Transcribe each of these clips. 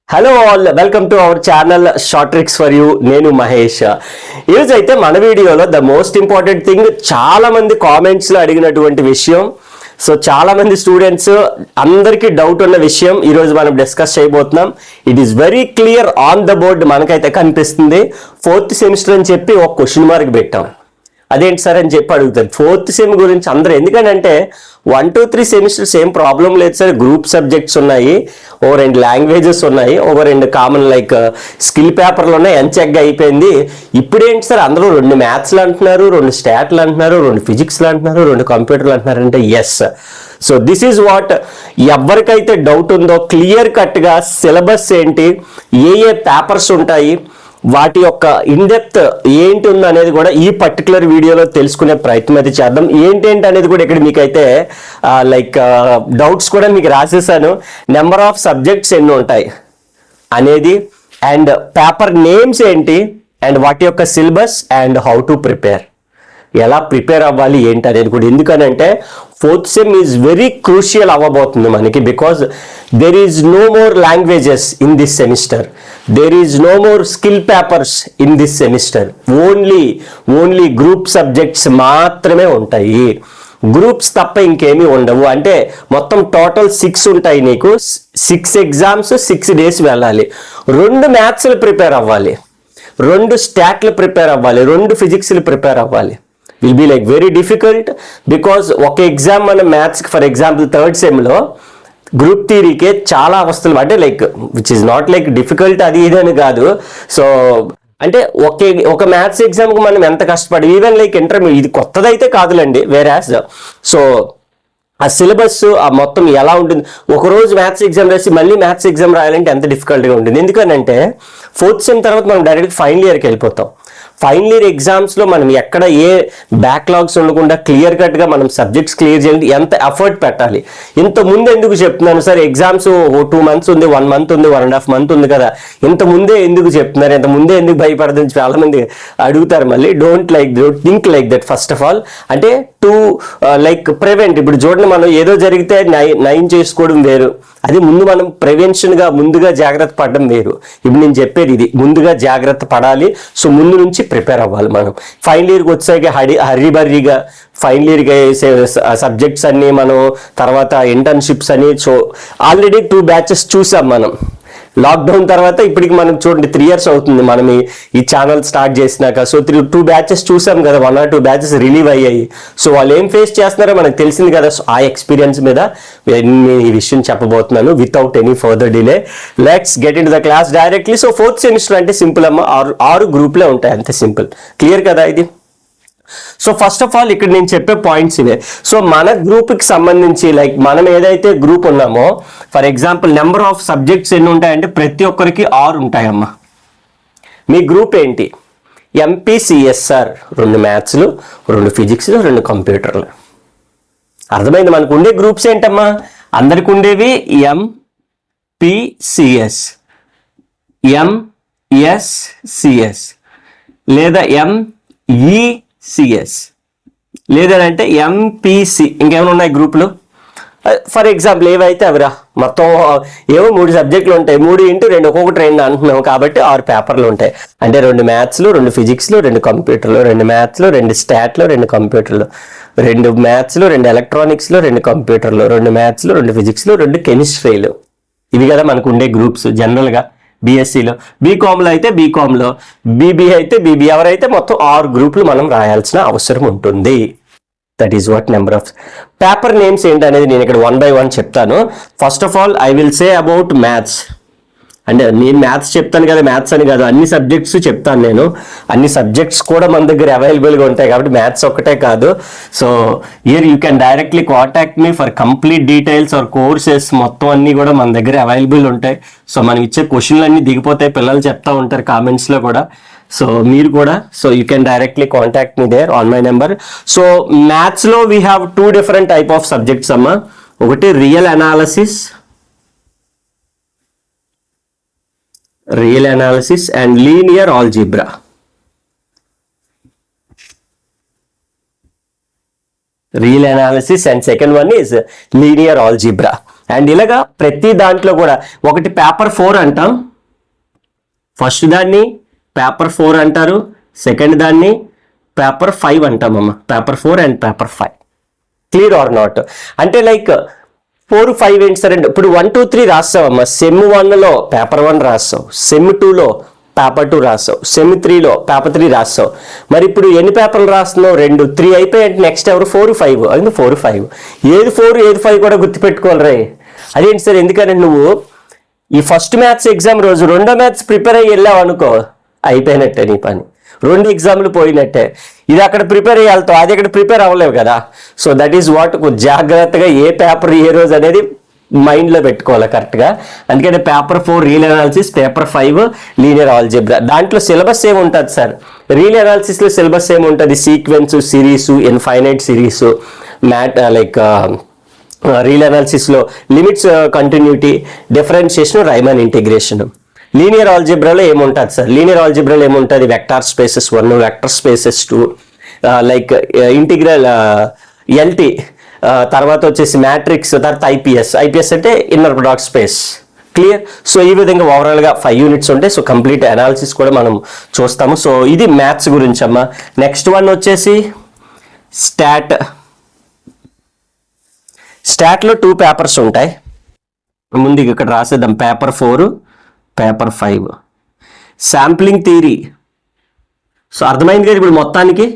Hello all, welcome to our channel short tricks for you. నేను మహేష్. ఈరోజు అయితే మన వీడియోలో ద మోస్ట్ ఇంపార్టెంట్ థింగ్, చాలా మంది కామెంట్స్ లో అడిగినటువంటి విషయం. సో చాలా మంది స్టూడెంట్స్ అందరికీ డౌట్ ఉన్న విషయం ఈరోజు మనం డిస్కస్ చేయబోతున్నాం. It is very clear on the board, మనకైతే కనిపిస్తుంది. 4th సెమిస్టర్ అని చెప్పి ఒక క్వశ్చన్ మార్క్ పెట్టాం. అదేంటి సార్ అని చెప్పి అడుగుతారు 4th సెమ్ గురించి అందరూ. ఎందుకంటే 1, 2, 3 సెమిస్టర్స్ ఏం ప్రాబ్లం లేదు సార్. గ్రూప్ సబ్జెక్ట్స్ ఉన్నాయి, ఓ 2 లాంగ్వేజెస్ ఉన్నాయి, ఒక 2 కామన్ లైక్ స్కిల్ పేపర్లు ఉన్నాయి, ఎంచెక్గా అయిపోయింది. ఇప్పుడు ఏంటి సార్ అందరూ 2 మ్యాథ్స్లు అంటున్నారు, 2 స్టాట్లు అంటున్నారు, 2 ఫిజిక్స్లు అంటున్నారు, 2 కంప్యూటర్లు అంటున్నారు అంటే yes. So this is what, ఎవరికైతే డౌట్ ఉందో క్లియర్ కట్గా సిలబస్ ఏంటి, ఏ పేపర్స్ ఉంటాయి, వాటి యొక్క ఇన్డెప్త్ ఏంటి ఉంది అనేది కూడా ఈ పర్టికులర్ వీడియోలో తెలుసుకునే ప్రయత్నం అయితే చేద్దాం. ఏంటేంటి అనేది కూడా ఇక్కడ మీకైతే లైక్ డౌట్స్ కూడా మీకు రాసేసాను. నెంబర్ ఆఫ్ సబ్జెక్ట్స్ ఎన్ని ఉంటాయి అనేది, అండ్ పేపర్ నేమ్స్ ఏంటి, అండ్ వాటి యొక్క syllabus, and how to prepare, ఎలా ప్రిపేర్ అవ్వాలి ఏంటి అనేది కూడా. ఎందుకనంటే 4th sem is very crucial అవ్వబోతుంది మనకి. Because there is no more languages in this semester, there is no more skill papers in this semester. Only group subjects మాత్రమే ఉంటాయి. గ్రూప్స్ తప్ప ఇంకేమీ ఉండవు. అంటే మొత్తం టోటల్ 6 ఉంటాయి నీకు. 6 ఎగ్జామ్స్, 6 days వెళ్ళాలి. 2 మ్యాథ్స్లు ప్రిపేర్ అవ్వాలి, 2 స్టాట్లు ప్రిపేర్ అవ్వాలి, 2 ఫిజిక్స్లు ప్రిపేర్ అవ్వాలి. Will be like very difficult. Because ఒక ఎగ్జామ్ మన మ్యాథ్స్కి ఫర్ ఎగ్జాంపుల్ 3rd సెమ్లో గ్రూప్ థియరీకే చాలా అవస్థలు, అంటే like which is not like difficult అది ఇదని కాదు. సో అంటే ఒక మ్యాథ్స్ ఎగ్జామ్కి మనం ఎంత కష్టపడి, ఈవెన్ లైక్ ఇంటర్మీడియట్, ఇది కొత్తదైతే కాదులేండి వేరాస్. సో ఆ సిలబస్ ఆ మొత్తం ఎలా ఉంటుంది, ఒకరోజు మ్యాథ్స్ ఎగ్జామ్ రాసి మళ్ళీ మ్యాథ్స్ ఎగ్జామ్ రాయాలంటే ఎంత డిఫికల్ట్గా ఉంటుంది. ఎందుకనంటే 4th సెమ్ తర్వాత మనం డైరెక్ట్ ఫైనల్ ఇయర్కి వెళ్ళిపోతాం. ఫైనల్ ఇయర్ ఎగ్జామ్స్లో మనం ఎక్కడ ఏ బ్యాక్లాగ్స్ ఉండకుండా క్లియర్ కట్గా మనం సబ్జెక్ట్స్ క్లియర్ చేయాలి. ఎంత ఎఫర్ట్ పెట్టాలి. ఇంత ముందు ఎందుకు చెప్తున్నాను సార్, ఎగ్జామ్స్ 2 months ఉంది, 1 month ఉంది, 1.5 months ఉంది కదా, ఇంత ముందే ఎందుకు చెప్తున్నారు, ఇంత ముందే ఎందుకు భయపడదని చాలా మంది అడుగుతారు. మళ్ళీ don't think like that. First of all అంటే టు లైక్ ప్రివెంట్. ఇప్పుడు చూడండి, మనం ఏదో జరిగితే నయం చేసుకోవడం వేరు, అది ముందు మనం ప్రివెన్షన్గా ముందుగా జాగ్రత్త పడడం వేరు. ఇప్పుడు నేను చెప్పేది ఇది, ముందుగా జాగ్రత్త పడాలి. సో ముందు నుంచి ప్రిపేర్ అవ్వాలి. మనం ఫైనల్ ఇయర్కి వచ్చాక హరిబర్రీగా ఫైనల్ ఇయర్గా సబ్జెక్ట్స్ అన్ని మనం, తర్వాత ఇంటర్న్షిప్స్ అని. సో ఆల్రెడీ 2 batches చూసాం మనం. లాక్డౌన్ తర్వాత ఇప్పటికి మనం చూడండి 3 years అవుతుంది మనం ఈ ఛానల్ స్టార్ట్ చేసినాక. సో 2 batches చూసాం కదా, 1 or 2 batches రిలీవ్ అయ్యాయి. సో వాళ్ళు ఏం ఫేస్ చేస్తున్నారో మనకు తెలిసింది కదా. సో ఆ ఎక్స్పీరియన్స్ మీద నేను ఈ విషయం చెప్పబోతున్నాను. Without any further delay let's get in to the class directly. So 4th semester అంటే సింపుల్ అమ్మ, 6 గ్రూప్లే ఉంటాయి, అంతే సింపుల్. క్లియర్ కదా ఇది. సో ఫస్ట్ ఆఫ్ ఆల్ ఇక్కడ నేను చెప్పే పాయింట్స్ ఇవే. సో మన గ్రూప్కి సంబంధించి లైక్ మనం ఏదైతే గ్రూప్ ఉన్నామో, for example number of subjects ఎన్ని ఉంటాయంటే ప్రతి ఒక్కరికి 6 ఉంటాయమ్మా. మీ గ్రూప్ ఏంటి? ఎంపీసీఎస్ఆర్, 2 మ్యాథ్స్లు, 2 ఫిజిక్స్లు, 2 కంప్యూటర్లు. అర్థమైంది? మనకు ఉండే గ్రూప్స్ ఏంటమ్మా, అందరికి ఉండేవి ఎంపీసీఎస్, ఎంఎస్సిఎస్, లేదా ఎంఈసిఎస్, లేదంటే ఎంపీసీ. ఇంకేమైనా ఉన్నాయి గ్రూపులు? ఫర్ ఎగ్జాంపుల్ ఏవైతే అవిరా, మొత్తం ఏవో 3 సబ్జెక్టులు ఉంటాయి. 3 × 2 ఒక్కొక్కటి 2 అంటున్నాం కాబట్టి 6 పేపర్లు ఉంటాయి. అంటే 2 మ్యాథ్స్లు, 2 ఫిజిక్స్లు, 2 కంప్యూటర్లు, 2 మ్యాథ్స్లు, 2 స్టాట్లు, 2 కంప్యూటర్లు, 2 మ్యాథ్స్లు, 2 ఎలక్ట్రానిక్స్లు, 2 కంప్యూటర్లు, 2 మ్యాథ్స్లు, 2 ఫిజిక్స్లు, 2 కెమిస్ట్రీలు. ఇవి కదా మనకు ఉండే గ్రూప్స్ జనరల్గా. బీఎస్సీలో, బీకామ్లో అయితే బీకామ్లో, బీబీ అయితే బీబీ, ఎవరైతే మొత్తం 6 గ్రూపులు మనం రాయాల్సిన అవసరం ఉంటుంది. That is what number of paper names ఏంటి అనేది నేను ఇక్కడ 1 by 1 చెప్తాను. First of all I will say about maths. అంటే నేను మ్యాథ్స్ చెప్తాను కదా, మ్యాథ్స్ అని కాదు, అన్ని సబ్జెక్ట్స్ చెప్తాను నేను. అన్ని సబ్జెక్ట్స్ కూడా మన దగ్గర అవైలబుల్గా ఉంటాయి కాబట్టి మ్యాథ్స్ ఒక్కటే కాదు. So here you can directly contact me for complete details or courses. మొత్తం అన్ని కూడా మన దగ్గర అవైలబుల్ ఉంటాయి. సో మనం ఇచ్చే క్వశ్చన్లు అన్ని దిగిపోతాయి, పిల్లలు చెప్తా ఉంటారు కామెంట్స్లో కూడా. సో మీరు కూడా, so you can directly contact me there on my number. So మ్యాథ్స్లో we have 2 different type of subjects అమ్మా. ఒకటి real analysis and linear algebra. Real analysis and second one is linear algebra. And ఇలాగా ప్రతి దాంట్లో కూడా ఒకటి paper 4 అంటాం, first దాన్ని పేపర్ 4 అంటారు, సెకండ్ దాన్ని పేపర్ 5 అంటామమ్మ. Paper 4 and paper 5. Clear or not? అంటే లైక్ 4, 5 ఏంటి సార్ అంటే ఇప్పుడు 1, 2, 3 రాస్తావమ్మా. సెమ్ 1లో పేపర్ 1 రాస్తావు, సెమ్ 2లో పేపర్ 2 రాస్తావు, సెమ్ 3లో పేపర్ 3 రాస్తావు. మరి ఇప్పుడు ఎన్ని పేపర్లు రాస్తున్నావు? 2, 3 అయిపోయి నెక్స్ట్ ఎవరు? 4, 5. అది 4, 5. ఏది 4 ఏది 5 కూడా గుర్తుపెట్టుకోవాలి రే. అదేంటి సార్ ఎందుకంటే నువ్వు ఈ ఫస్ట్ మ్యాథ్స్ ఎగ్జామ్ రోజు రెండో మ్యాథ్స్ ప్రిపేర్ అయ్యి వెళ్ళావు అనుకో, అయిపోయినట్టే నీ పని, 2 ఎగ్జామ్లు పోయినట్టే. ఇది అక్కడ ప్రిపేర్ అయ్యి వెళ్తావు, అది ఇక్కడ ప్రిపేర్ అవ్వలేవు కదా. సో దట్ ఈస్ వాట్, జాగ్రత్తగా ఏ పేపర్ ఏ రోజు అనేది మైండ్లో పెట్టుకోవాలి కరెక్ట్గా. అందుకని paper 4 real analysis, paper 5 linear algebra. దాంట్లో సిలబస్ ఏముంటుంది సార్? రియల్ అనాలిసిస్లో సిలబస్ ఏముంటుంది? Sequence, series, infinite series, like real అనాలిసిస్లో limits, continuity, differentiation, Riemann integration. Linear ఆల్జీబ్రాలో ఏముంటుంది సార్? లీనియర్ ఆల్జీబ్రాలో ఏముంటుంది? Vector spaces 1, vector spaces 2, like integral LT, తర్వాత వచ్చేసి మ్యాట్రిక్స్, తర్వాత ఐపీఎస్ అంటే inner product space. Clear? So ఈ విధంగా ఓవరాల్గా 5 యూనిట్స్ ఉంటాయి. సో కంప్లీట్ అనాలిసిస్ కూడా మనం చూస్తాము. సో ఇది మ్యాథ్స్ గురించి అమ్మా. నెక్స్ట్ వన్ వచ్చేసి స్టాట్లో 2 పేపర్స్ ఉంటాయి. ముందు ఇక్కడ రాసేద్దాం, paper 4, paper 5. Sampling theory. So అర్థమైంది కదా ఇప్పుడు మొత్తానికి.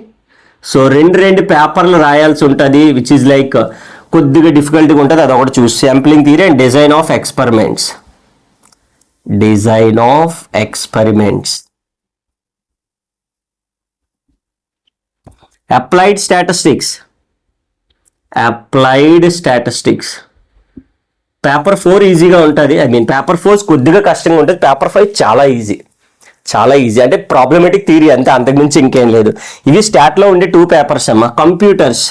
సో 2 పేపర్లు రాయాల్సి ఉంటుంది, విచ్ ఈజ్ లైక్ కొద్దిగా డిఫికల్ట్గా ఉంటుంది. అది ఒకటి చూసి sampling theory and design of experiments. Applied statistics. Paper 4 ఈజీగా ఉంటుంది. పేపర్ 4 కొద్దిగా కష్టంగా ఉంటుంది. పేపర్ 5 చాలా ఈజీ అంటే ప్రాబ్లమేటిక్ థియరీ అంతే, అంతకుమించి ఇంకేం లేదు. ఇవి స్టాట్లో ఉండే 2 పేపర్స్ అమ్మా. Computers.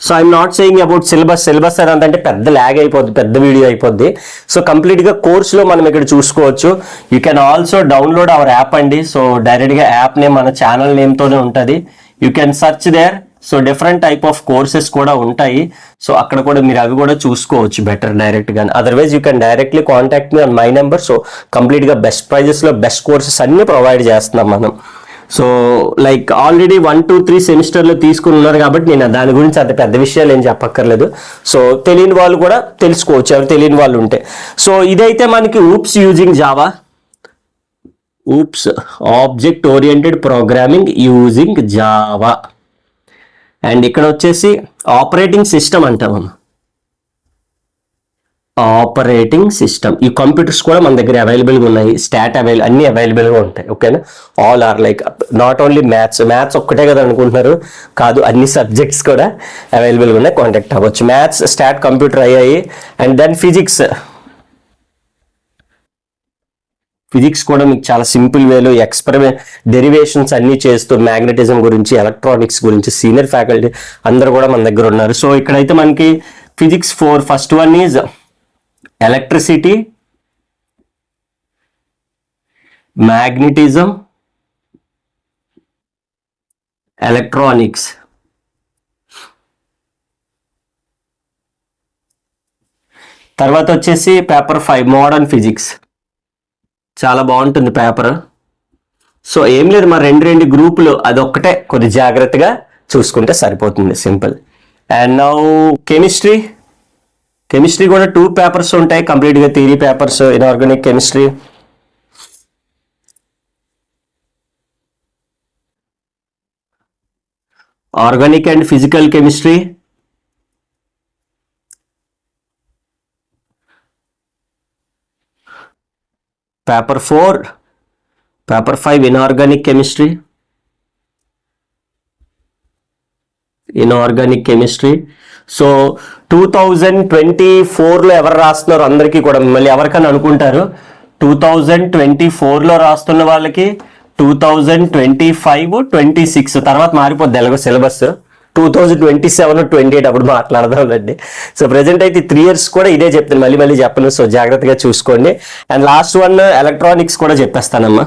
So I'm not saying about syllabus అంటే పెద్ద ల్యాగ్ అయిపోద్ది, పెద్ద వీడియో అయిపోద్ది. సో కంప్లీట్గా కోర్సులో మనం ఇక్కడ చూసుకోవచ్చు. You can also download our app అండి. సో డైరెక్ట్గా యాప్ నేమ్ మన ఛానల్ నేమ్తోనే ఉంటుంది. You can search there. So different type of courses కూడా ఉంటాయి. సో అక్కడ కూడా మీరు అవి కూడా చూసుకోవచ్చు బెటర్ డైరెక్ట్గా. Otherwise you can directly contact me on my number. So కంప్లీట్గా బెస్ట్ ప్రైజెస్లో బెస్ట్ కోర్సెస్ అన్ని ప్రొవైడ్ చేస్తున్నాం మనం. సో లైక్ ఆల్రెడీ 1, 2, 3 సెమిస్టర్లో తీసుకుని ఉన్నారు కాబట్టి నేను దాని గురించి అంత పెద్ద విషయాలు ఏం చెప్పక్కర్లేదు. సో తెలియని వాళ్ళు కూడా తెలుసుకోవచ్చు, ఎవరు తెలియని వాళ్ళు ఉంటే. సో ఇదైతే మనకి oops using Java, object oriented programming using Java. And ఇక్కడ వచ్చేసి ఆపరేటింగ్ సిస్టమ్ అంటాము. ఆపరేటింగ్ సిస్టమ్ ఈ కంప్యూటర్స్ కూడా మన దగ్గర అవైలబుల్గా ఉన్నాయి. అన్ని అవైలబుల్గా ఉంటాయి. ఓకేనా? All are like not only maths ఒక్కటే కదా అనుకుంటున్నారు, కాదు, అన్ని సబ్జెక్ట్స్ కూడా అవైలబుల్గా ఉన్నాయి. కాంటాక్ట్ అవ్వచ్చు. మ్యాథ్స్, స్టాట్, కంప్యూటర్ అయ్యాయి. అండ్ దెన్ ఫిజిక్స్ కూడా మీకు చాలా సింపుల్ వేలో ఎక్స్పెరిమెంట్ డెరివేషన్స్ అన్ని చేస్తూ మ్యాగ్నెటిజం గురించి, ఎలక్ట్రానిక్స్ గురించి సీనియర్ ఫ్యాకల్టీ అందరూ కూడా మన దగ్గర ఉన్నారు. సో ఇక్కడైతే మనకి physics 4 first one is electricity, magnetism, electronics. తర్వాత వచ్చేసి పేపర్ 5 మోడర్న్ ఫిజిక్స్. చాలా బాగుంటుంది పేపర్. సో ఏం లేదు, మరి 2 గ్రూపులు, అదొక్కటే కొద్ది జాగ్రత్తగా చూసుకుంటే సరిపోతుంది, సింపుల్. అండ్ నౌ కెమిస్ట్రీ కూడా 2 పేపర్స్ ఉంటాయి కంప్లీట్గా, theory papers. Inorganic chemistry, organic and physical chemistry, paper 4, paper 5 inorganic chemistry. So 2024లో ఎవరు రాస్తున్నారు అందరికీ కూడా, మళ్ళీ ఎవరికైనా అనుకుంటారు 2024లో రాస్తున్న వాళ్ళకి 2025, 26 తర్వాత మారిపోద్ది ఎలాగో సిలబస్. 2027, 28 అప్పుడు మాట్లాడదాంలేండి. సో ప్రెసెంట్ అయితే 3 years కూడా ఇదే చెప్తాను, మళ్ళీ చెప్పను. సో జాగ్రత్తగా చూసుకోండి. అండ్ లాస్ట్ వన్ ఎలక్ట్రానిక్స్ కూడా చెప్పేస్తానమ్మా.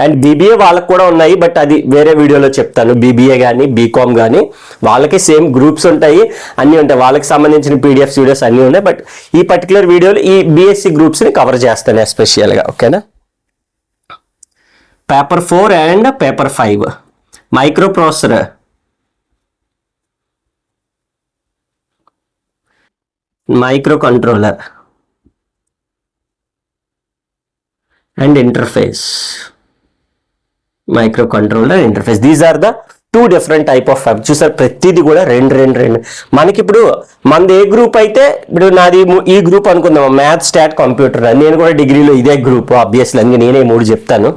అండ్ బీబీఏ వాళ్ళకి కూడా ఉన్నాయి, బట్ అది వేరే వీడియోలో చెప్తాను. బీబీఏ కానీ బీకామ్ కానీ వాళ్ళకి సేమ్ గ్రూప్స్ ఉంటాయి, అన్నీ ఉంటాయి, వాళ్ళకి సంబంధించిన పీడిఎఫ్స్ వీడియోస్ అన్నీ ఉన్నాయి. బట్ ఈ పర్టికులర్ వీడియోలో ఈ బీఎస్సీ గ్రూప్స్ని కవర్ చేస్తాను ఎస్పెషల్గా. ఓకేనా? Paper 4 and paper 5 micro processor, micro controller and interface. Micro controller interface, these are the 2 different type of fab. చూసారు, ప్రతిదీ కూడా రెండు. మనకి ఇప్పుడు మనది ఏ గ్రూప్ అయితే, ఇప్పుడు నాది ఈ గ్రూప్ అనుకుందాం, మ్యాథ్స్, స్టాట్, కంప్యూటర్. నేను కూడా డిగ్రీలో ఇదే గ్రూప్ ఆబ్వియస్లీ, అందుకే నేనే 3 చెప్తాను.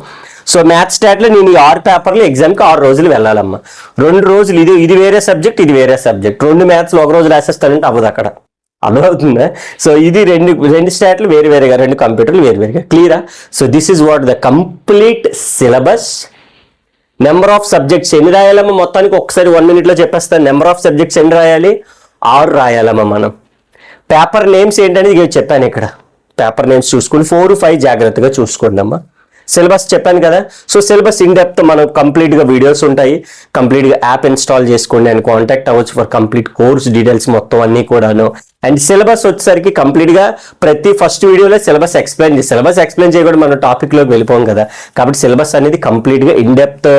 సో మ్యాథ్స్, స్టాట్లో నేను ఈ 6 పేపర్లు ఎగ్జామ్కి 6 రోజులు వెళ్ళాలమ్మా. 2 రోజులు ఇది వేరే సబ్జెక్ట్, ఇది వేరే సబ్జెక్ట్. 2 మ్యాథ్స్లో ఒక రోజు రాసేస్తానంటే అవ్వదు అక్కడ, అర్థమవుతుందా? సో ఇది రెండు స్టాట్లు వేరువేరుగా, 2 కంప్యూటర్లు వేరువేరుగా. క్లియరా? So this is what the complete syllabus. Number of subjects ఎన్ని రాయాలమ్మా మొత్తానికి ఒకసారి 1 minute చెప్పేస్తాను. నెంబర్ ఆఫ్ సబ్జెక్ట్స్ ఎన్ని రాయాలి? 6 రాయాలమ్మా మనం. పేపర్ నేమ్స్ ఏంటనేది చెప్పాను ఇక్కడ. పేపర్ నేమ్స్ చూసుకోండి, 4, 5 జాగ్రత్తగా చూసుకోండి అమ్మా. సిలబస్ చెప్పాను కదా. సో సిలబస్ ఇన్ డెప్త్ మనం కంప్లీట్గా వీడియోస్ ఉంటాయి, కంప్లీట్గా యాప్ ఇన్స్టాల్ చేసుకోండి అండ్ కాంటాక్ట్ అవ్వచ్చు ఫర్ కంప్లీట్ కోర్స్ డీటెయిల్స్ మొత్తం అన్నీ కూడాను. అండ్ సిలబస్ వచ్చేసరికి కంప్లీట్గా ప్రతి ఫస్ట్ వీడియోలో సిలబస్ ఎక్స్ప్లెయిన్ చేయకుండా మన టాపిక్లోకి వెళ్ళిపోం కదా. కాబట్టి సిలబస్ అనేది కంప్లీట్గా ఇన్ డెప్త్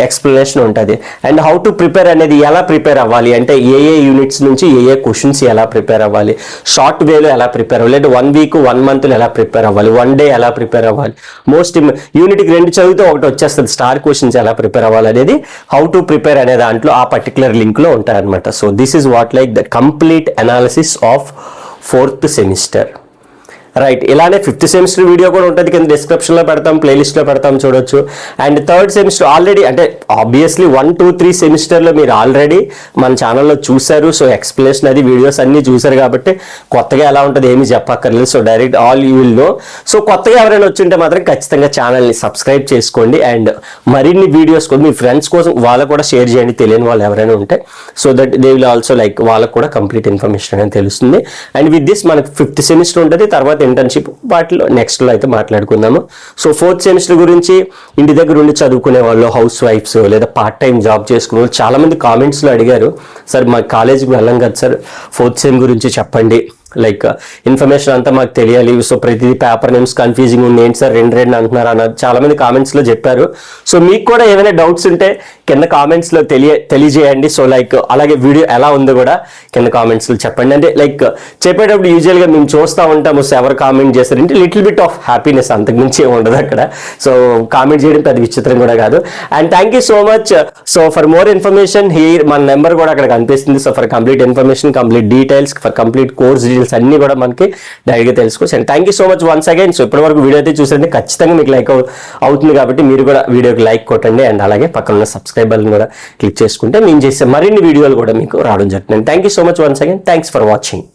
ఎక్స్ప్లెనేషన్ ఉంటుంది. అండ్ హౌ టు ప్రిపేర్ అనేది, ఎలా ప్రిపేర్ అవ్వాలి అంటే ఏ యూనిట్స్ నుంచి ఏ క్వశ్చన్స్ ఎలా ప్రిపేర్ అవ్వాలి, షార్ట్ వేలో ఎలా ప్రిపేర్ అవ్వాలి, లేదా 1 week 1 month ఎలా ప్రిపేర్ అవ్వాలి, 1 day ఎలా ప్రిపేర్ అవ్వాలి, యూనిట్కి 2 చదివితే ఒకటి వచ్చేస్తుంది, స్టార్ క్వశ్చన్స్ ఎలా ప్రిపేర్ అవ్వాలి అనేది, హౌ టు ప్రిపేర్ అనే దాంట్లో ఆ పర్టికులర్ లింక్లో ఉంటాయన్నమాట. So this is what like the complete analysis of 4th semester. Right, ఇలానే 5th semester వీడియో కూడా ఉంటుంది, కింద డిస్క్రిప్షన్లో పెడతాం, ప్లేలిస్ట్లో పెడతాం, చూడొచ్చు. అండ్ 3rd semester ఆల్రెడీ, అంటే ఆబ్వియస్లీ 1, 2, 3 సెమిస్టర్లో మీరు ఆల్రెడీ మన ఛానల్లో చూశారు. సో ఎక్స్ప్లెనేషన్ అది వీడియోస్ అన్నీ చూశారు కాబట్టి కొత్తగా ఎలా ఉంటుంది ఏమీ చెప్పక్కర్లేదు. So direct all you will know. So కొత్తగా ఎవరైనా వచ్చింటే మాత్రం ఖచ్చితంగా ఛానల్ని సబ్స్క్రైబ్ చేసుకోండి. అండ్ మరిన్ని వీడియోస్ కూడా మీ ఫ్రెండ్స్ కోసం వాళ్ళకు కూడా షేర్ చేయండి, తెలియని వాళ్ళు ఎవరైనా ఉంటే. So that they will also like, వాళ్ళకు కూడా కంప్లీట్ ఇన్ఫర్మేషన్ అనేది తెలుస్తుంది. అండ్ విత్ దిస్ మనకు 5th semester ఉంటుంది, తర్వాత ఇంటర్న్షిప్, వాటిలో నెక్స్ట్లో అయితే మాట్లాడుకుందాము. సో 4th semester గురించి ఇంటి దగ్గర ఉండి చదువుకునే వాళ్ళు, హౌస్ వైఫ్స్ లేదా పార్ట్ టైం జాబ్ చేసుకునే వాళ్ళు చాలా మంది కామెంట్స్లో అడిగారు, సార్ మా కాలేజీకి వెళ్ళాం కదా సార్, 4th sem గురించి చెప్పండి, లైక్ ఇన్ఫర్మేషన్ అంతా మాకు తెలియాలి. సో ప్రతిదీ పేపర్ నేమ్స్ కన్ఫ్యూజింగ్ ఉంది, ఏంటి సార్ 2 అంటున్నారు అన్నారు చాలా మంది కామెంట్స్లో చెప్పారు. సో మీకు కూడా ఏమైనా డౌట్స్ ఉంటే కింద కామెంట్స్లో తెలియజేయండి. సో లైక్ అలాగే వీడియో ఎలా ఉందో కూడా కింద కామెంట్స్లో చెప్పండి. అంటే లైక్ చెప్పేటప్పుడు యూజువల్గా మేము చూస్తూ ఉంటాము, సో ఎవరు కామెంట్ చేస్తారంటే లిటిల్ బిట్ ఆఫ్ హ్యాపీనెస్, అంతకుమించి ఏమి ఉండదు అక్కడ. సో కామెంట్ చేయడం పెద్ద విచిత్రం కూడా కాదు. And thank you so much. So for more information here మన నెంబర్ కూడా అక్కడ కనిపిస్తుంది. So for complete information, complete details, for complete course details అన్ని కూడా మనకి డైరెక్ట్గా తెలుసుకోవచ్చు. And thank you so much once again. So ఇప్పటి వరకు వీడియో అయితే చూసండి, ఖచ్చితంగా మీకు లైక్ అవుతుంది కాబట్టి మీరు కూడా వీడియోకి లైక్ కొట్టండి. అండ్ అలాగే పక్కన ఉన్న సబ్స్క్రైబ్ బటన్ కూడా క్లిక్ చేసుకుంటే మేము చేసే మరిన్ని వీడియోలు కూడా మీకు రావడం జరుగుతుంది. Thank you so much once again. Thanks for watching.